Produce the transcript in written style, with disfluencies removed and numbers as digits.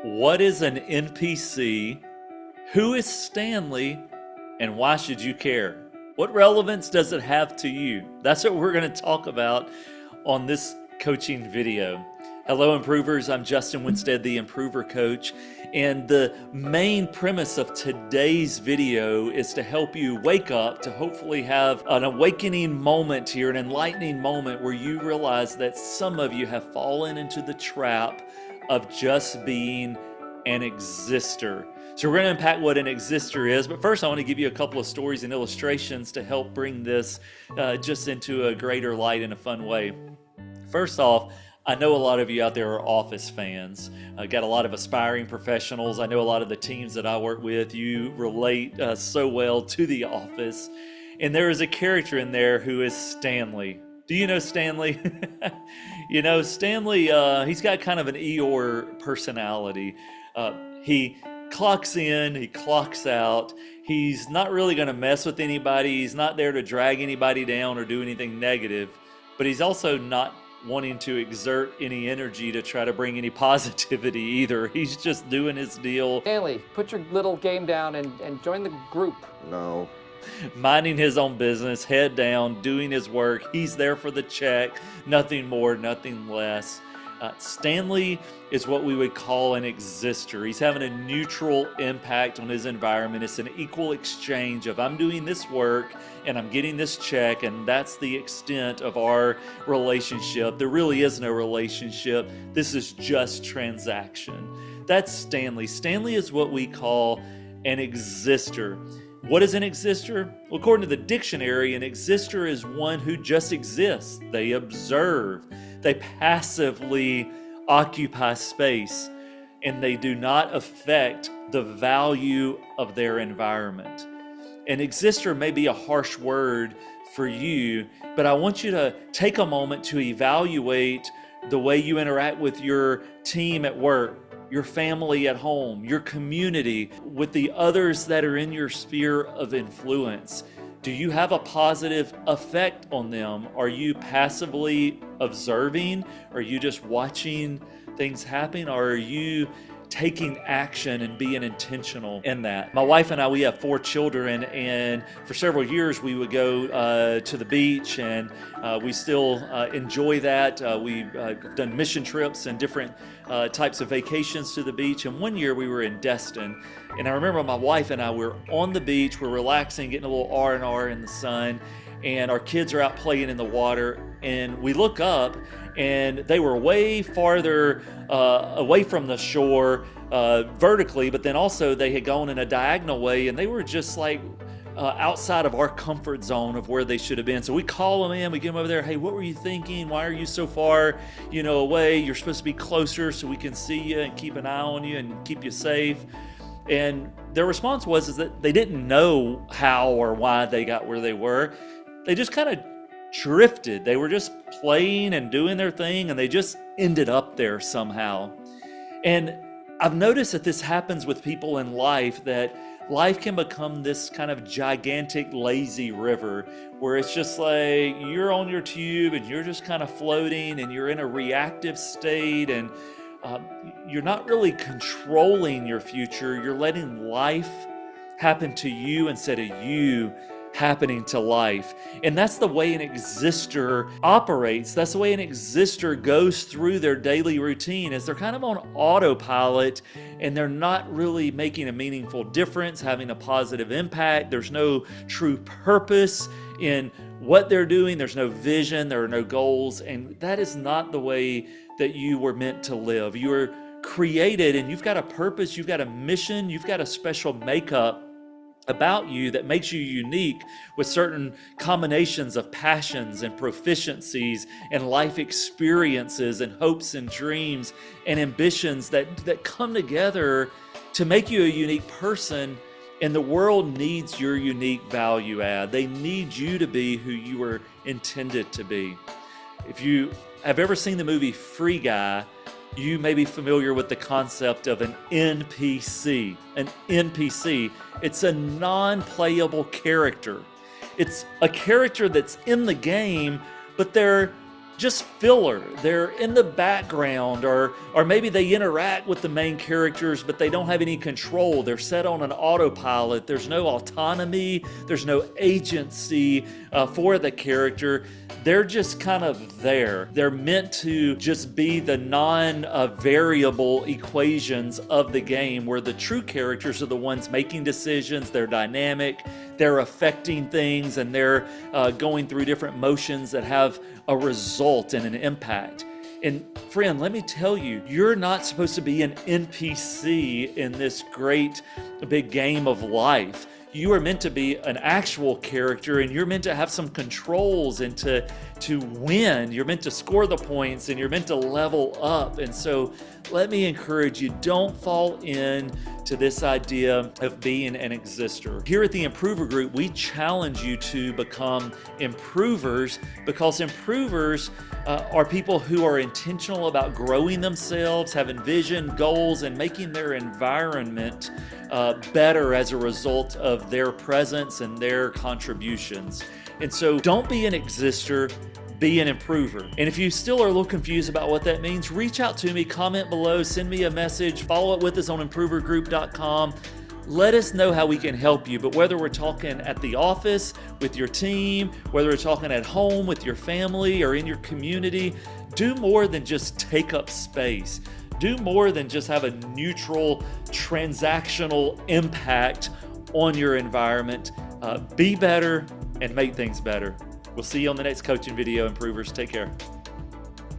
What is an NPC? Who is Stanley? And why should you care? What relevance does it have to you? That's what we're going to talk about on this coaching video. Hello, improvers. I'm Justin Winstead, the Improver Coach. And the main premise of today's video is to help you wake up, to hopefully have an awakening moment here, an enlightening moment where you realize that some of you have fallen into the trap of just being an exister. So we're going to unpack what an exister is, but first I want to give you a couple of stories and illustrations to help bring this just into a greater light in a fun way. First off, I know a lot of you out there are Office fans. I've got a lot of aspiring professionals. I know a lot of the teams that I work with, you relate so well to The Office. And there is a character in there who is Stanley. Do you know Stanley? You know, Stanley, he's got kind of an Eeyore personality. He clocks in, he clocks out. He's not really going to mess with anybody. He's not there to drag anybody down or do anything negative. But he's also not wanting to exert any energy to try to bring any positivity either. He's just doing his deal. Stanley, put your little game down and join the group. No. Minding his own business, head down, doing his work. He's there for the check, nothing more, nothing less. Stanley is what we would call an exister. He's having a neutral impact on his environment. It's an equal exchange of I'm doing this work and I'm getting this check, and that's the extent of our relationship. There really is no relationship. This is just transaction. That's Stanley. Stanley is what we call an exister. What is an exister? Well, according to the dictionary, an exister is one who just exists. They observe. They passively occupy space, and they do not affect the value of their environment. An exister may be a harsh word for you, but I want you to take a moment to evaluate the way you interact with your team at work, your family at home, your community, with the others that are in your sphere of influence. Do you have a positive effect on them? Are you passively observing? Are you just watching things happen? Or are you taking action and being intentional in that? My wife and I, we have 4 children, and for several years we would go to the beach, and we still enjoy that. We've done mission trips and different types of vacations to the beach, and one year we were in Destin, and I remember my wife and I were on the beach, we're relaxing, getting a little R&R in the sun, and our kids are out playing in the water, and we look up and they were way farther away from the shore vertically, but then also they had gone in a diagonal way, and they were just like outside of our comfort zone of where they should have been. So we call them in, we get them over there. Hey, what were you thinking? Why are you so far, away? You're supposed to be closer so we can see you and keep an eye on you and keep you safe. And their response was that they didn't know how or why they got where they were. They just kind of drifted. They were just playing and doing their thing, and they just ended up there somehow. And I've noticed that this happens with people in life, that life can become this kind of gigantic lazy river where it's just like you're on your tube and you're just kind of floating and you're in a reactive state, and you're not really controlling your future. You're letting life happen to you instead of you happening to life. And that's the way an exister operates. That's the way an exister goes through their daily routine, is they're kind of on autopilot and they're not really making a meaningful difference, having a positive impact. There's no true purpose in what they're doing. There's no vision. There are no goals. And that is not the way that you were meant to live. You were created and you've got a purpose. You've got a mission. You've got a special makeup about you that makes you unique, with certain combinations of passions and proficiencies and life experiences and hopes and dreams and ambitions that come together to make you a unique person. And the world needs your unique value add. They need you to be who you were intended to be. If you have ever seen the movie Free Guy, you may be familiar with the concept of an NPC. An NPC, it's a non-playable character. It's a character that's in the game, but they're just filler. They're in the background, or maybe they interact with the main characters, but they don't have any control. They're set on an autopilot. There's no autonomy. There's no agency for the character. They're just kind of there. They're meant to just be the non-variable equations of the game, where the true characters are the ones making decisions. They're dynamic, they're affecting things, and they're going through different motions that have a result and an impact. And friend, let me tell you, you're not supposed to be an NPC in this great big game of life. You are meant to be an actual character, and you're meant to have some controls and to win. You're meant to score the points, and you're meant to level up. And so let me encourage you, don't fall in to this idea of being an exister. Here at the Improver Group, we challenge you to become improvers, because improvers are people who are intentional about growing themselves, having vision, goals, and making their environment better as a result of their presence and their contributions. And so don't be an exister, be an improver. And if you still are a little confused about what that means, reach out to me, comment below, send me a message, follow up with us on improvergroup.com. Let us know how we can help you. But whether we're talking at the office with your team, whether we're talking at home with your family or in your community, do more than just take up space. Do more than just have a neutral, transactional impact on your environment. Be better and make things better. We'll see you on the next coaching video, improvers. Take care.